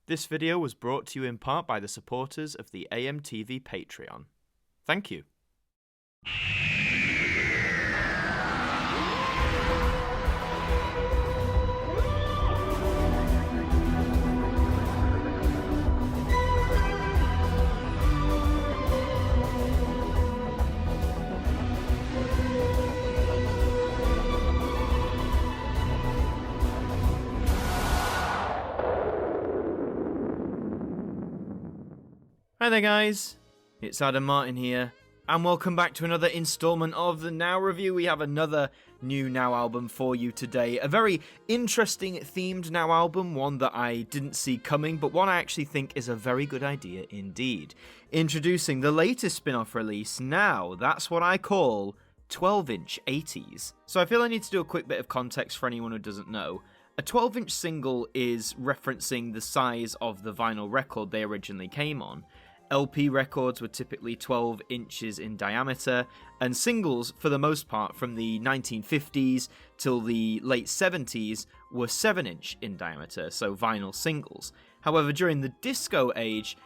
This video was brought to you in part by the supporters of the AMTV Patreon. Thank you. Hi there guys, it's Adam Martyn here, and welcome back to another installment of the Now Review. We have another new Now album for you today, a very interesting themed Now album, one that I didn't see coming, but one I actually think is a very good idea indeed. Introducing the latest spin-off release, Now, that's what I call 12-inch 80s. So I feel I need to do a quick bit of context for anyone who doesn't know. A 12-inch single is referencing the size of the vinyl record they originally came on. LP records were typically 12 inches in diameter, and singles, for the most part, from the 1950s till the late 70s, were 7-inch in diameter, so vinyl singles. However, during the disco age,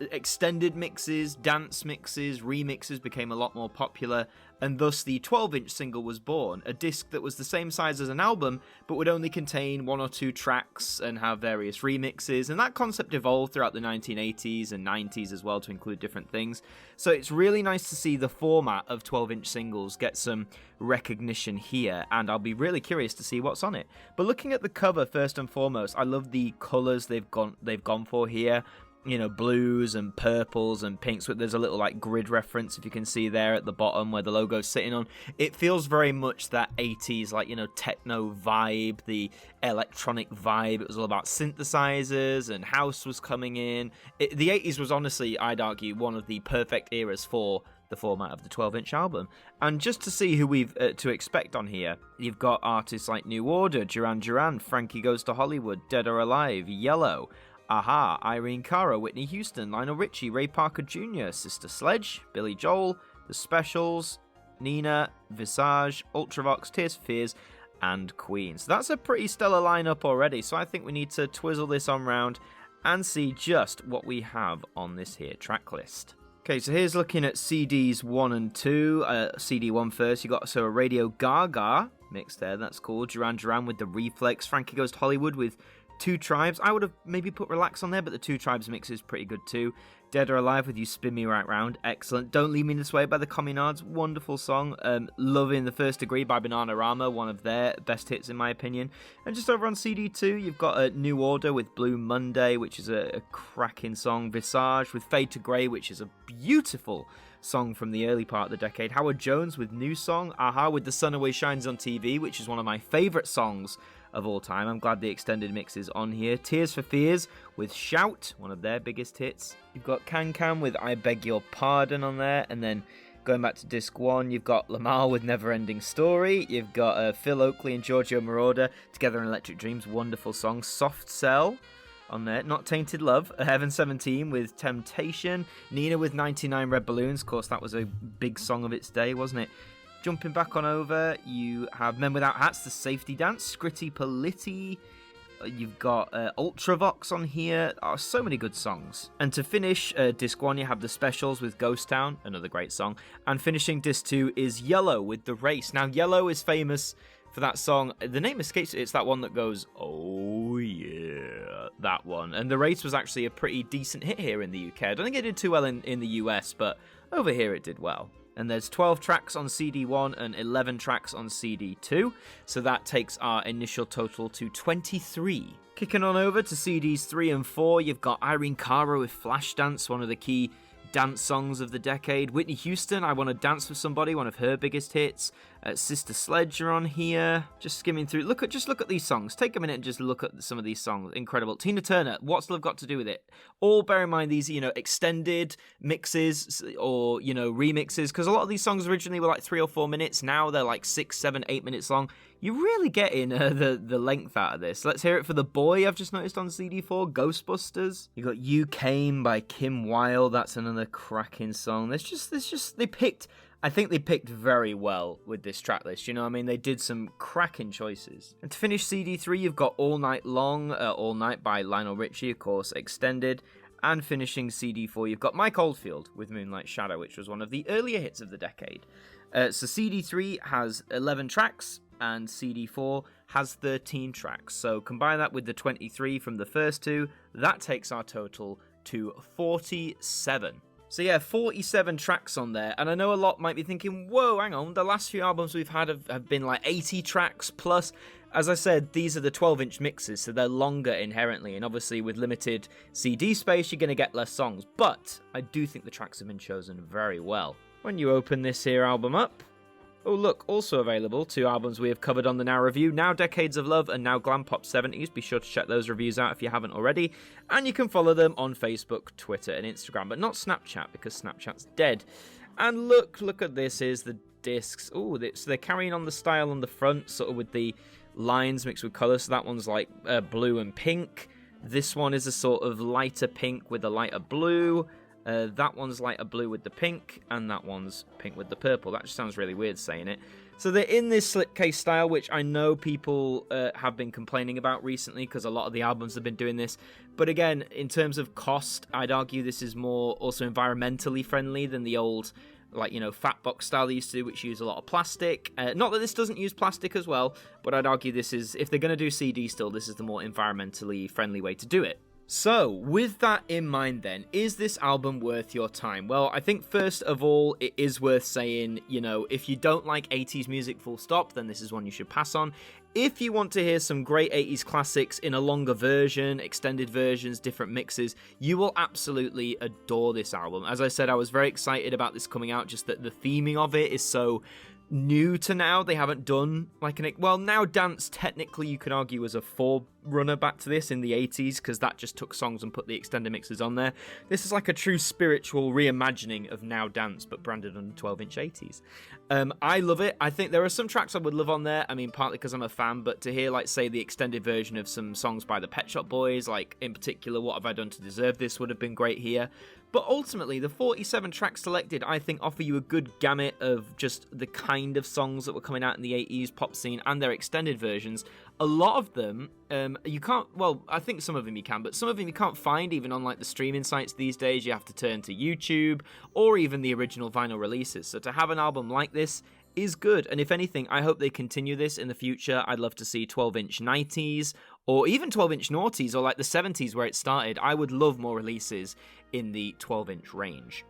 extended mixes, dance mixes, remixes became a lot more popular, and thus the 12-inch single was born, a disc that was the same size as an album, but would only contain 1 or 2 tracks and have various remixes, and that concept evolved throughout the 1980s and 90s as well to include different things. So it's really nice to see the format of 12-inch singles get some recognition here, and I'll be really curious to see what's on it. But looking at the cover first and foremost, I love the colours they've gone for here. You know, blues and purples and pinks. There's a little like grid reference, if you can see there at the bottom where the logo's sitting on. It feels very much that 80s, like, you know, techno vibe, the electronic vibe. It was all about synthesizers and house was coming in. The 80s was honestly, I'd argue, one of the perfect eras for the format of the 12-inch album. And just to see who we've to expect on here, you've got artists like New Order, Duran Duran, Frankie Goes to Hollywood, Dead or Alive, Yellow, Aha, Irene Cara, Whitney Houston, Lionel Richie, Ray Parker Jr., Sister Sledge, Billy Joel, The Specials, Nina, Visage, Ultravox, Tears for Fears, and Queen. So that's a pretty stellar lineup already, so I think we need to twizzle this on round and see just what we have on this here track list. Okay, so here's looking at CDs 1 and 2. CD 1 first, you got a Radio Gaga mix there, that's cool. Duran Duran with the Reflex, Frankie Goes to Hollywood with Two Tribes. I would have maybe put Relax on there, but the Two Tribes mix is pretty good too. Dead or Alive with You Spin Me Right Round, excellent. Don't Leave Me This Way by the Communards, wonderful song. Loving The First Degree by Bananarama, one of their best hits in my opinion. And just over on CD 2, you've got a New Order with Blue Monday, which is a cracking song. Visage with Fade to Grey, which is a beautiful song from the early part of the decade. Howard Jones with New Song. Aha with The Sun Always Shines on TV, which is one of my favourite songs of all time. I'm glad the extended mix is on here. Tears for Fears with Shout, one of their biggest hits. You've got Can Can with I Beg Your Pardon on there, and then going back to disc 1, you've got Lamar with Never Ending Story. You've got Phil Oakley and Giorgio Moroder together in Electric Dreams, wonderful song. Soft Cell on there. Not Tainted Love, Heaven 17 with Temptation. Nina with 99 Red Balloons, of course that was a big song of its day, wasn't it? Jumping back on over, you have Men Without Hats, The Safety Dance, Scritti Politti, you've got Ultravox on here. So many good songs. And to finish disc 1, you have The Specials with Ghost Town, another great song. And finishing disc 2 is Yellow with The Race. Now, Yellow is famous for that song. The name escapes it. It's that one that goes, oh yeah, that one. And The Race was actually a pretty decent hit here in the UK. I don't think it did too well in the US, but over here it did well. And there's 12 tracks on CD 1 and 11 tracks on CD 2, so that takes our initial total to 23. Kicking on over to CDs 3 and 4, you've got Irene Cara with Flashdance, one of the key dance songs of the decade. Whitney Houston, I Want to Dance with Somebody, one of her biggest hits. Sister Sledge are on here. Just skimming through. Look at these songs. Take a minute and just look at some of these songs. Incredible. Tina Turner, What's Love Got to Do with It? All bear in mind these, extended mixes or, remixes, because a lot of these songs originally were like 3 or 4 minutes. Now they're like 6, 7, 8 minutes long. You're really getting the length out of this. Let's hear it for The Boy, I've just noticed on CD4. Ghostbusters. You got You Came by Kim Wilde. That's another cracking song. They picked I think they picked very well with this track list, you know what I mean? They did some cracking choices. And to finish CD3, you've got All Night Long, All Night by Lionel Richie, of course, extended. And finishing CD4, you've got Mike Oldfield with Moonlight Shadow, which was one of the earlier hits of the decade. So CD3 has 11 tracks, and CD4 has 13 tracks. So combine that with the 23 from the first two, that takes our total to 47. So yeah, 47 tracks on there, and I know a lot might be thinking, whoa, hang on, the last few albums we've had have been like 80 tracks plus. As I said, these are the 12-inch mixes, so they're longer inherently, and obviously with limited CD space, you're going to get less songs, but I do think the tracks have been chosen very well. When you open this here album up, oh look, also available, 2 albums we have covered on the Now Review, Now Decades of Love and Now Glam Pop 70s. Be sure to check those reviews out if you haven't already. And you can follow them on Facebook, Twitter and Instagram, but not Snapchat because Snapchat's dead. And look at this, here's the discs. Oh, so they're carrying on the style on the front, sort of with the lines mixed with colour. So that one's like blue and pink. This one is a sort of lighter pink with a lighter blue. That one's lighter blue with the pink, and that one's pink with the purple. That just sounds really weird saying it. So they're in this slipcase style, which I know people have been complaining about recently because a lot of the albums have been doing this. But again, in terms of cost, I'd argue this is more also environmentally friendly than the old, like, you know, fat box style they used to do, which use a lot of plastic. Not that this doesn't use plastic as well, but I'd argue this is, if they're going to do CD still, this is the more environmentally friendly way to do it. So, with that in mind then, is this album worth your time? Well, I think first of all, it is worth saying, you know, if you don't like 80s music full stop, then this is one you should pass on. If you want to hear some great 80s classics in a longer version, extended versions, different mixes, you will absolutely adore this album. As I said, I was very excited about this coming out, just that the theming of it is so new to Now. They haven't done like Now Dance technically you could argue was a forerunner back to this in the 80s because that just took songs and put the extended mixes on there. This is like a true spiritual reimagining of Now Dance but branded on 12-inch 80s. I love it. I think there are some tracks I would love on there. I mean, partly because I'm a fan, but to hear, like, say, the extended version of some songs by the Pet Shop Boys, like in particular What Have I Done to Deserve This, would have been great here. But ultimately, the 47 tracks selected, I think, offer you a good gamut of just the kind of songs that were coming out in the 80s pop scene and their extended versions. A lot of them, you can't, well, I think some of them you can, but some of them you can't find even on, like, the streaming sites these days. You have to turn to YouTube or even the original vinyl releases. So to have an album like this is good, and if anything, I hope they continue this in the future. I'd love to see 12-inch 90s, or even 12-inch noughties, or like the 70s where it started. I would love more releases in the 12-inch range.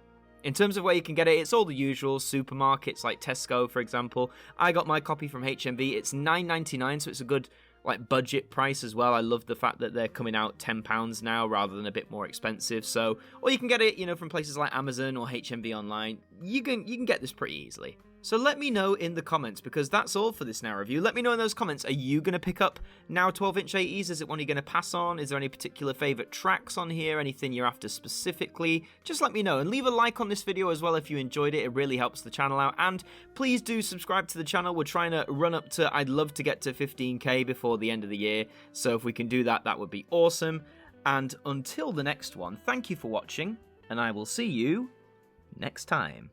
In terms of where you can get it, it's all the usual supermarkets like Tesco, for example. I got my copy from HMV. It's $9.99, so it's a good like budget price as well. I love the fact that they're coming out £10 now rather than a bit more expensive. So, or you can get it, you know, from places like Amazon or HMV online. You can get this pretty easily. So let me know in the comments, because that's all for this Now review. Let me know in those comments, are you going to pick up Now 12-inch 80s? Is it one you're going to pass on? Is there any particular favourite tracks on here? Anything you're after specifically? Just let me know, and leave a like on this video as well if you enjoyed it. It really helps the channel out, and please do subscribe to the channel. We're trying to run up to, I'd love to get to 15k before the end of the year, so if we can do that, that would be awesome. And until the next one, thank you for watching, and I will see you next time.